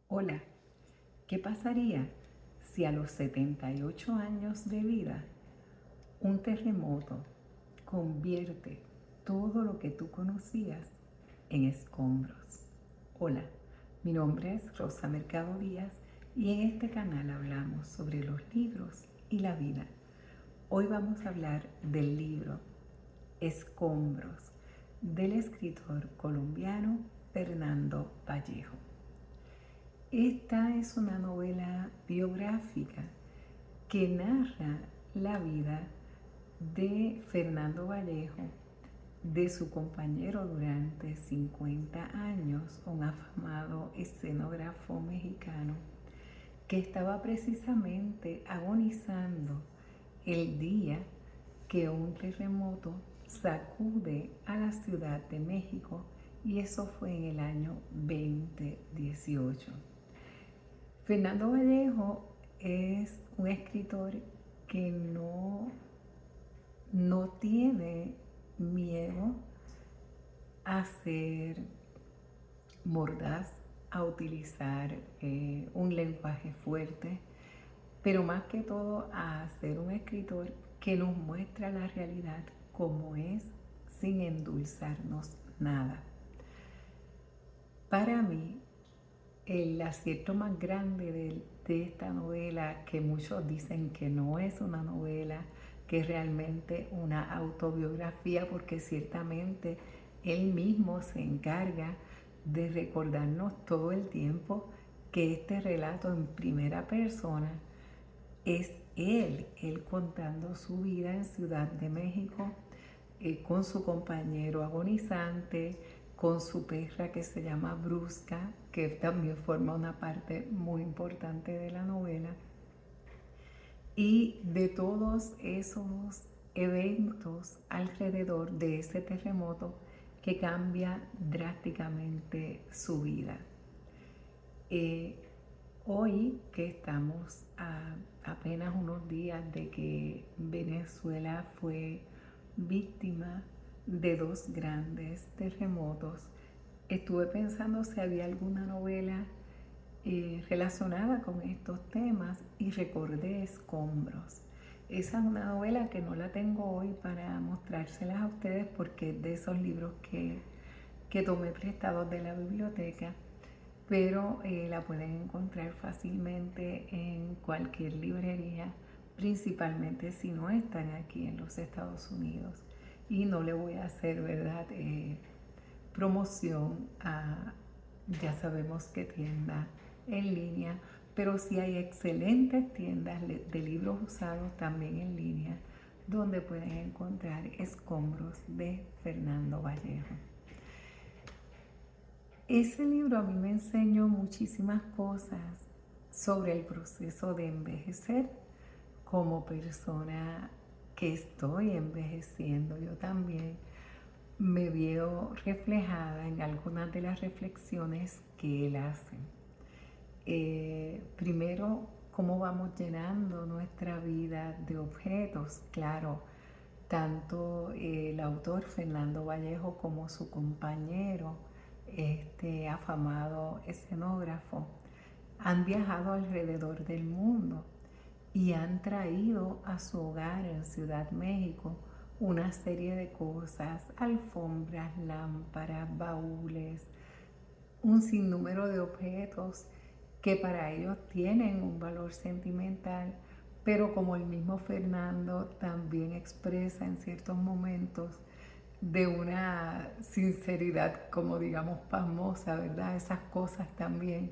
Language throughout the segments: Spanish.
Hola, ¿qué pasaría si a los 78 años de vida un terremoto convierte todo lo que tú conocías en escombros? Hola, mi nombre es Rosa Mercado Díaz y en este canal hablamos sobre los libros y la vida. Hoy vamos a hablar del libro Escombros del escritor colombiano Fernando Vallejo. Esta es una novela biográfica que narra la vida de Fernando Vallejo, de su compañero durante 50 años, un afamado escenógrafo mexicano que estaba precisamente agonizando el día que un terremoto sacude a la Ciudad de México, y eso fue en el año 2018. Fernando Vallejo es un escritor que no tiene miedo a ser mordaz, a utilizar un lenguaje fuerte, pero más que todo a ser un escritor que nos muestra la realidad como es, sin endulzarnos nada. Para mí, el acierto más grande de esta novela, que muchos dicen que no es una novela, que es realmente una autobiografía, porque ciertamente él mismo se encarga de recordarnos todo el tiempo que este relato en primera persona es él contando su vida en Ciudad de México, con su compañero agonizante, con su perra que se llama Brusca, que también forma una parte muy importante de la novela, y de todos esos eventos alrededor de ese terremoto que cambia drásticamente su vida. Hoy que estamos a apenas unos días de que Venezuela fue víctima de dos grandes terremotos, estuve pensando si había alguna novela relacionada con estos temas y recordé Escombros. Esa es una novela que no la tengo hoy para mostrárselas a ustedes porque es de esos libros que tomé prestados de la biblioteca, pero la pueden encontrar fácilmente en cualquier librería, principalmente si no están aquí en los Estados Unidos. Y no le voy a hacer, ¿verdad?, promoción a, ya sabemos qué tienda en línea, pero sí hay excelentes tiendas de libros usados también en línea, donde pueden encontrar Escombros de Fernando Vallejo. Ese libro a mí me enseñó muchísimas cosas sobre el proceso de envejecer como persona que estoy envejeciendo. Yo también me veo reflejada en algunas de las reflexiones que él hace. Primero, cómo vamos llenando nuestra vida de objetos. Claro, tanto el autor Fernando Vallejo como su compañero, este afamado escenógrafo, han viajado alrededor del mundo y han traído a su hogar en Ciudad México una serie de cosas: alfombras, lámparas, baúles, un sinnúmero de objetos que para ellos tienen un valor sentimental, pero como el mismo Fernando también expresa en ciertos momentos de una sinceridad, como digamos, pasmosa, ¿verdad? Esas cosas también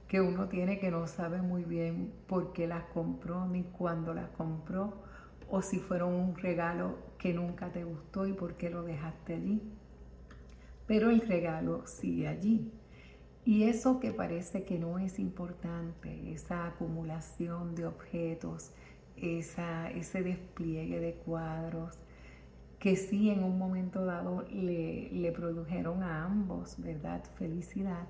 que uno tiene, que no sabe muy bien por qué las compró ni cuándo las compró, o si fueron un regalo que nunca te gustó y por qué lo dejaste allí. Pero el regalo sigue allí. Y eso que parece que no es importante, esa acumulación de objetos, ese despliegue de cuadros, que sí en un momento dado le produjeron a ambos, ¿verdad?, felicidad.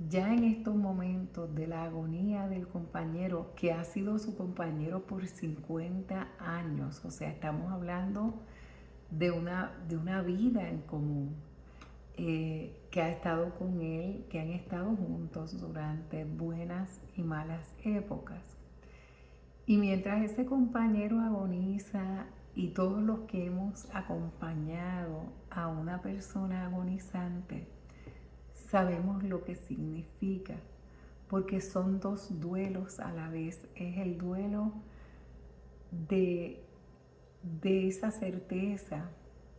Ya en estos momentos de la agonía del compañero, que ha sido su compañero por 50 años, o sea, estamos hablando de una vida en común, que ha estado con él, que han estado juntos durante buenas y malas épocas. Y mientras ese compañero agoniza y todos los que hemos acompañado a una persona agonizante, sabemos lo que significa, porque son dos duelos a la vez. Es el duelo de esa certeza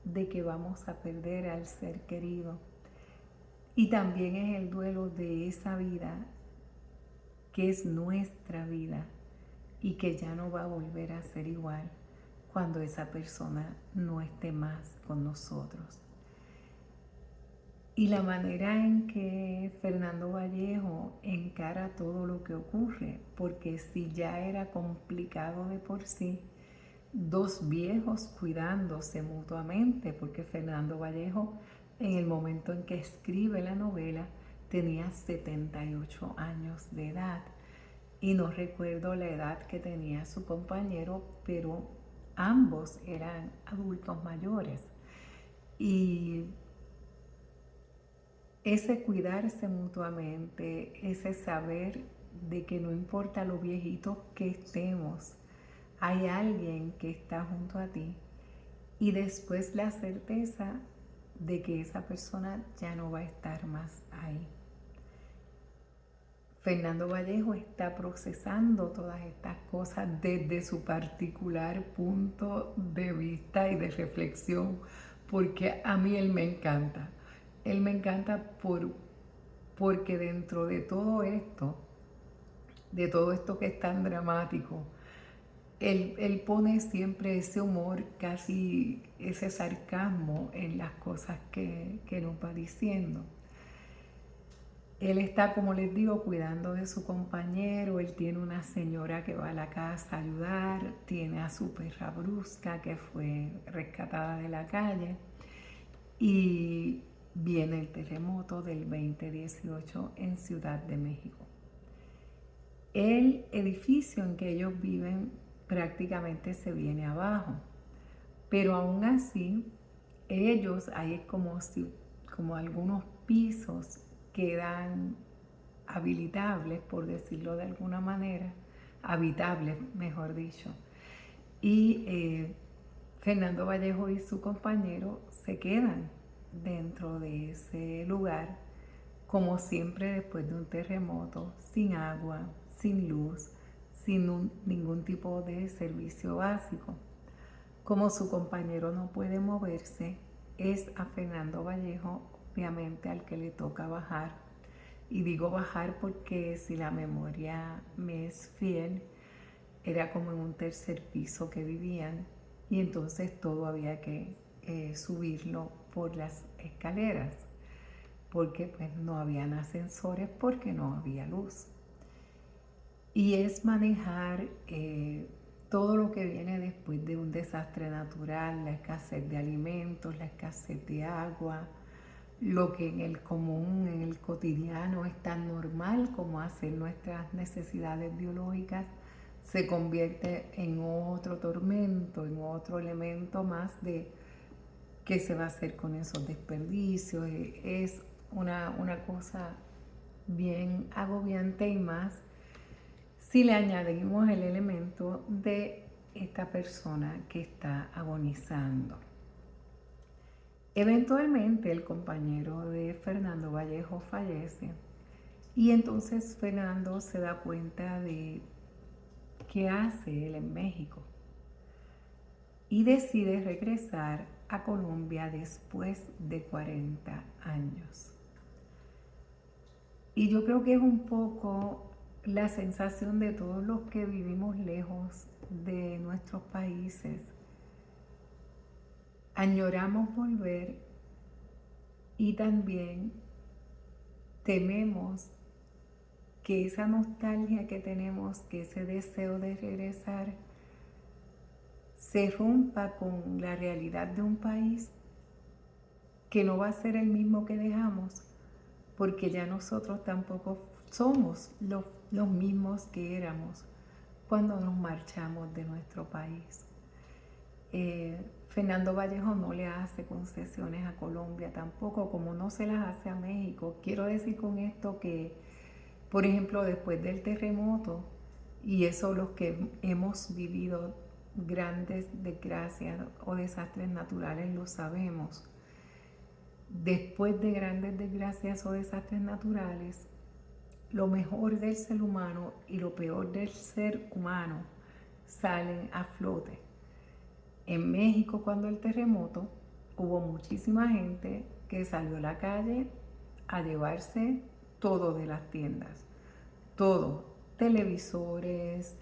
de que vamos a perder al ser querido, y también es el duelo de esa vida que es nuestra vida y que ya no va a volver a ser igual cuando esa persona no esté más con nosotros. Y la manera en que Fernando Vallejo encara todo lo que ocurre, porque si ya era complicado de por sí, dos viejos cuidándose mutuamente, porque Fernando Vallejo, en el momento en que escribe la novela, tenía 78 años de edad. Y no recuerdo la edad que tenía su compañero, pero ambos eran adultos mayores. Y ese cuidarse mutuamente, ese saber de que no importa lo viejitos que estemos, hay alguien que está junto a ti, y después la certeza de que esa persona ya no va a estar más ahí. Fernando Vallejo está procesando todas estas cosas desde su particular punto de vista y de reflexión, porque a mí él me encanta. Él me encanta porque dentro de todo esto que es tan dramático, él pone siempre ese humor, casi ese sarcasmo en las cosas que nos va diciendo. Él está, como les digo, cuidando de su compañero. Él tiene una señora que va a la casa a ayudar, tiene a su perra Brusca, que fue rescatada de la calle, y viene el terremoto del 2018 en Ciudad de México. El edificio en que ellos viven prácticamente se viene abajo, pero aún así ellos, hay como algunos pisos quedan habilitables, por decirlo de alguna manera, habitables, mejor dicho. Y Fernando Vallejo y su compañero se quedan dentro de ese lugar, como siempre después de un terremoto, sin agua, sin luz, sin ningún tipo de servicio básico. Como su compañero no puede moverse, es a Fernando Vallejo, obviamente, al que le toca bajar. Y digo bajar porque, si la memoria me es fiel, era como en un tercer piso que vivían, y entonces todo había que subirlo por las escaleras, porque pues no habían ascensores, porque no había luz. Y es manejar todo lo que viene después de un desastre natural, la escasez de alimentos, la escasez de agua, lo que en el común, en el cotidiano es tan normal como hacer nuestras necesidades biológicas, se convierte en otro tormento, en otro elemento más de qué se va a hacer con esos desperdicios. Es una cosa bien agobiante, y más si le añadimos el elemento de esta persona que está agonizando. Eventualmente el compañero de Fernando Vallejo fallece, y entonces Fernando se da cuenta de qué hace él en México y decide regresar a Colombia después de 40 años. Y yo creo que es un poco la sensación de todos los que vivimos lejos de nuestros países. Añoramos volver, y también tememos que esa nostalgia que tenemos, que ese deseo de regresar, se rompa con la realidad de un país que no va a ser el mismo que dejamos, porque ya nosotros tampoco somos los mismos que éramos cuando nos marchamos de nuestro país. Fernando Vallejo no le hace concesiones a Colombia tampoco, como no se las hace a México. Quiero decir con esto que, por ejemplo, después del terremoto, y eso los que hemos vivido grandes desgracias o desastres naturales lo sabemos, después de grandes desgracias o desastres naturales, lo mejor del ser humano y lo peor del ser humano salen a flote. En México, cuando el terremoto, hubo muchísima gente que salió a la calle a llevarse todo de las tiendas, todo, televisores,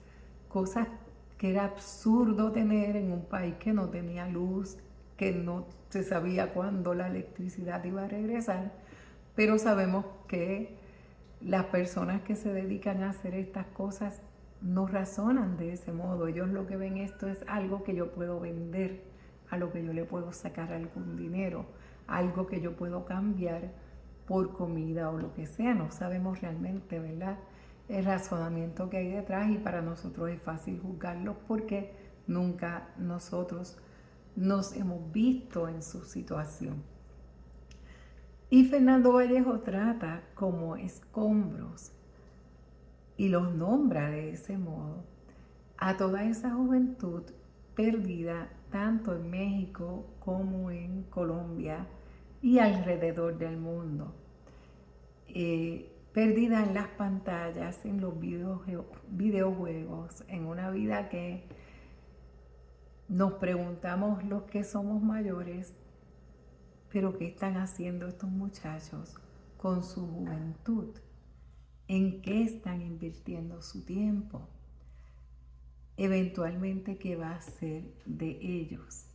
cosas que era absurdo tener en un país que no tenía luz, que no se sabía cuándo la electricidad iba a regresar, pero sabemos que las personas que se dedican a hacer estas cosas no razonan de ese modo. Ellos lo que ven esto es algo que yo puedo vender, a lo que yo le puedo sacar algún dinero, algo que yo puedo cambiar por comida o lo que sea. No sabemos realmente, ¿verdad?, el razonamiento que hay detrás, y para nosotros es fácil juzgarlos porque nunca nosotros nos hemos visto en su situación. Y Fernando Vallejo trata como escombros, y los nombra de ese modo, a toda esa juventud perdida tanto en México como en Colombia y alrededor del mundo. Perdida en las pantallas, en los videojuegos, en una vida que nos preguntamos los que somos mayores, pero ¿qué están haciendo estos muchachos con su juventud? ¿En qué están invirtiendo su tiempo? Eventualmente, ¿qué va a ser de ellos?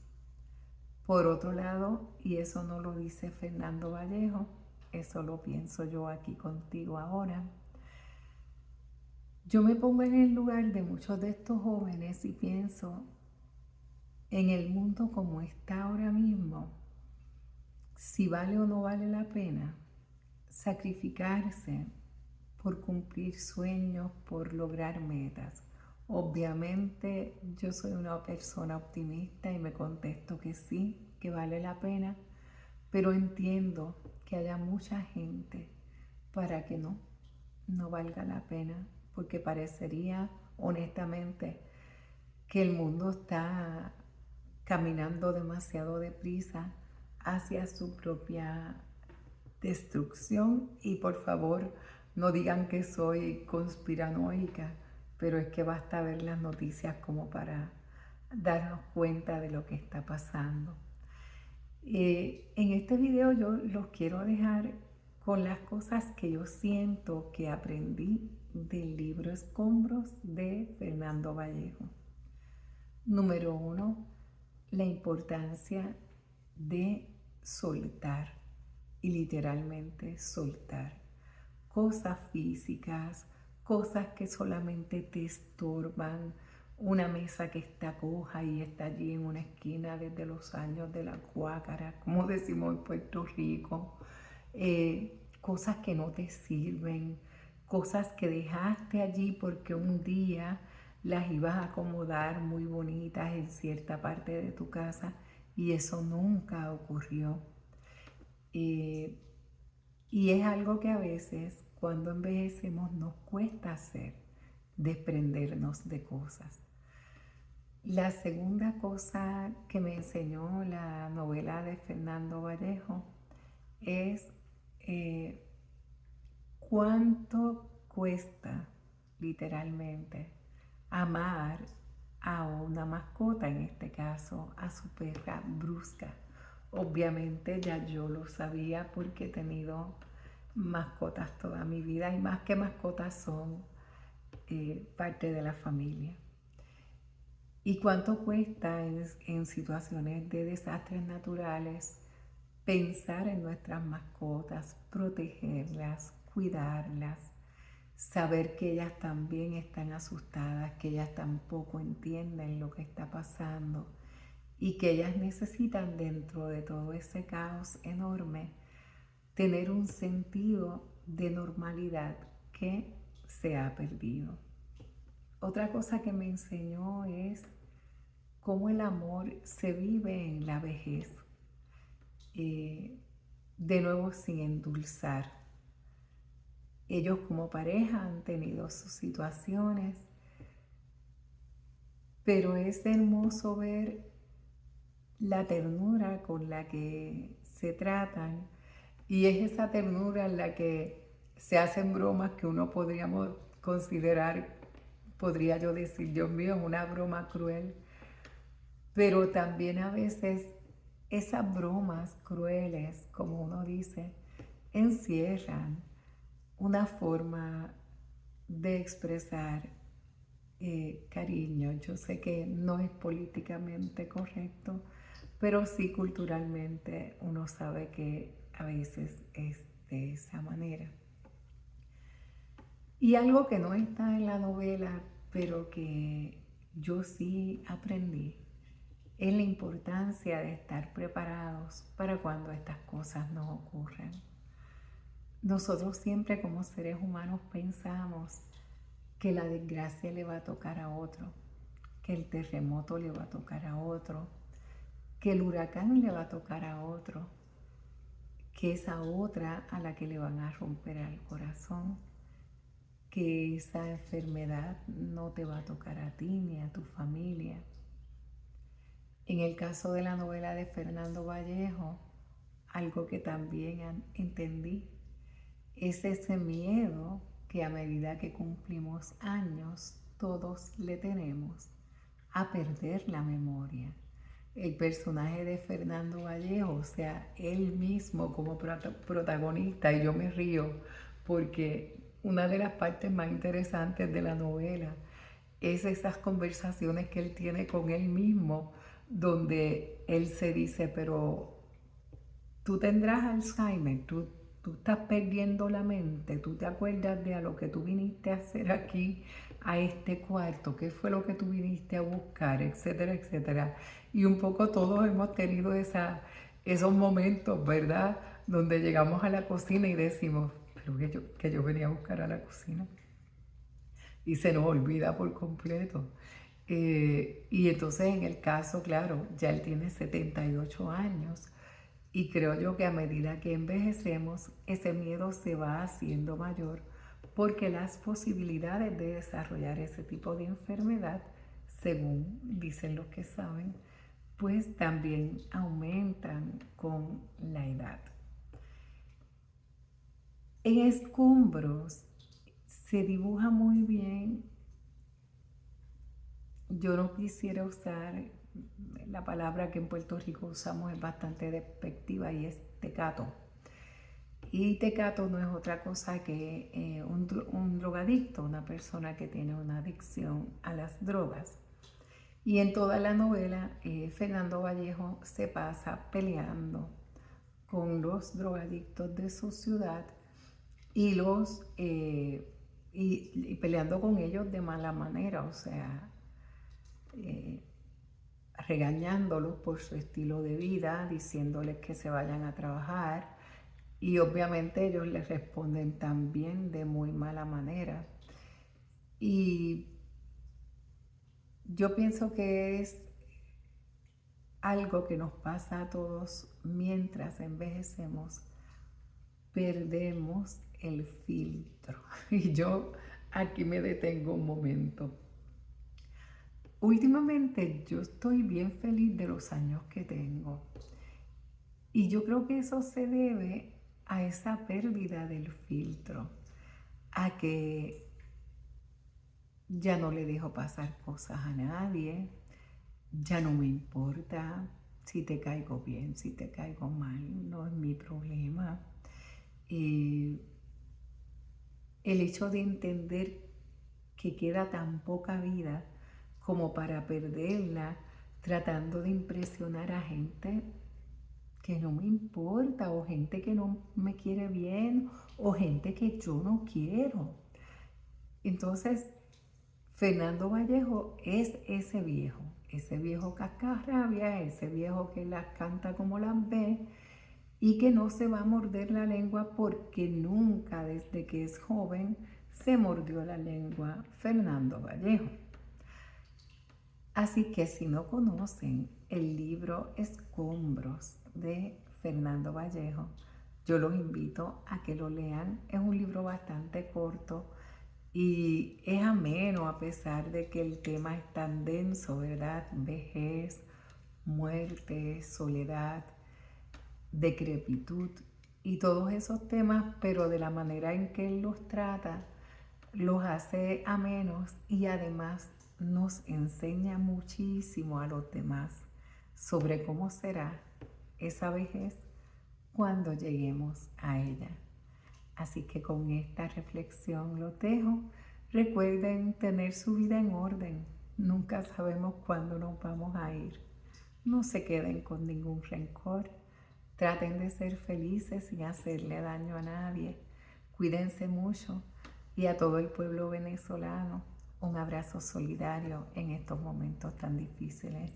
Por otro lado, y eso no lo dice Fernando Vallejo, eso lo pienso yo aquí contigo ahora, yo me pongo en el lugar de muchos de estos jóvenes y pienso en el mundo como está ahora mismo, si vale o no vale la pena sacrificarse por cumplir sueños, por lograr metas. Obviamente yo soy una persona optimista y me contesto que sí, que vale la pena, pero entiendo que haya mucha gente para que no valga la pena, porque parecería honestamente que el mundo está caminando demasiado deprisa hacia su propia destrucción. Y por favor, no digan que soy conspiranoica, pero es que basta ver las noticias como para darnos cuenta de lo que está pasando. En este video yo los quiero dejar con las cosas que yo siento que aprendí del libro Escombros de Fernando Vallejo. Número 1, la importancia de soltar, y literalmente soltar cosas físicas, cosas que solamente te estorban, una mesa que está coja y está allí en una esquina desde los años de la cuácara, como decimos en Puerto Rico, cosas que no te sirven, cosas que dejaste allí porque un día las ibas a acomodar muy bonitas en cierta parte de tu casa y eso nunca ocurrió. Y es algo que a veces cuando envejecemos nos cuesta hacer, desprendernos de cosas. La segunda cosa que me enseñó la novela de Fernando Vallejo es cuánto cuesta literalmente amar a una mascota, en este caso a su perra Brusca. Obviamente ya yo lo sabía porque he tenido mascotas toda mi vida, y más que mascotas son parte de la familia. ¿Y cuánto cuesta en situaciones de desastres naturales pensar en nuestras mascotas, protegerlas, cuidarlas, saber que ellas también están asustadas, que ellas tampoco entienden lo que está pasando y que ellas necesitan, dentro de todo ese caos enorme, tener un sentido de normalidad que se ha perdido? Otra cosa que me enseñó es cómo el amor se vive en la vejez, de nuevo sin endulzar. Ellos como pareja han tenido sus situaciones, pero es hermoso ver la ternura con la que se tratan, y es esa ternura en la que se hacen bromas que uno podríamos considerar, podría yo decir, Dios mío, es una broma cruel, pero también a veces esas bromas crueles, como uno dice, encierran una forma de expresar cariño. Yo sé que no es políticamente correcto, pero sí culturalmente uno sabe que a veces es de esa manera. Y algo que no está en la novela, pero que yo sí aprendí, es la importancia de estar preparados para cuando estas cosas nos ocurran. Nosotros siempre como seres humanos pensamos que la desgracia le va a tocar a otro, que el terremoto le va a tocar a otro, que el huracán le va a tocar a otro, que esa otra a la que le van a romper el corazón, que esa enfermedad no te va a tocar a ti ni a tu familia. En el caso de la novela de Fernando Vallejo, algo que también entendí es ese miedo que a medida que cumplimos años todos le tenemos a perder la memoria. El personaje de Fernando Vallejo, o sea, él mismo como protagonista, y yo me río porque una de las partes más interesantes de la novela es esas conversaciones que él tiene con él mismo, donde él se dice, pero tú tendrás Alzheimer, tú estás perdiendo la mente, tú te acuerdas de a lo que tú viniste a hacer aquí, a este cuarto, qué fue lo que tú viniste a buscar, etcétera, etcétera. Y un poco todos hemos tenido esos momentos, ¿verdad? Donde llegamos a la cocina y decimos, pero que yo venía a buscar a la cocina. Y se nos olvida por completo. Y entonces en el caso, claro, ya él tiene 78 años y creo yo que a medida que envejecemos, ese miedo se va haciendo mayor porque las posibilidades de desarrollar ese tipo de enfermedad, según dicen los que saben, pues también aumentan con la edad. En Escombros se dibuja muy bien. Yo no quisiera usar la palabra que en Puerto Rico usamos, es bastante despectiva, y es tecato. Y tecato no es otra cosa que un drogadicto, una persona que tiene una adicción a las drogas. Y en toda la novela, Fernando Vallejo se pasa peleando con los drogadictos de su ciudad y y peleando con ellos de mala manera, o sea, regañándolos por su estilo de vida, diciéndoles que se vayan a trabajar, y obviamente ellos les responden también de muy mala manera. Y yo pienso que es algo que nos pasa a todos mientras envejecemos, perdemos el filtro. Y yo aquí me detengo un momento. Últimamente yo estoy bien feliz de los años que tengo. Y yo creo que eso se debe a esa pérdida del filtro, a que ya no le dejo pasar cosas a nadie, ya no me importa si te caigo bien, si te caigo mal, no es mi problema. El hecho de entender que queda tan poca vida como para perderla tratando de impresionar a gente que no me importa, o gente que no me quiere bien, o gente que yo no quiero. Entonces, Fernando Vallejo es ese viejo cascarrabia, ese viejo que las canta como las ve y que no se va a morder la lengua porque nunca desde que es joven se mordió la lengua Fernando Vallejo. Así que si no conocen el libro Escombros de Fernando Vallejo, yo los invito a que lo lean. Es un libro bastante corto y es ameno a pesar de que el tema es tan denso, ¿verdad? Vejez, muerte, soledad, decrepitud y todos esos temas, pero de la manera en que él los trata, los hace amenos y además nos enseña muchísimo a los demás sobre cómo será esa vejez cuando lleguemos a ella. Así que con esta reflexión los dejo. Recuerden tener su vida en orden. Nunca sabemos cuándo nos vamos a ir. No se queden con ningún rencor. Traten de ser felices sin hacerle daño a nadie. Cuídense mucho y a todo el pueblo venezolano un abrazo solidario en estos momentos tan difíciles.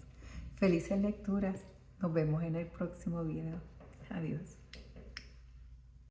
Felices lecturas. Nos vemos en el próximo video. Adiós.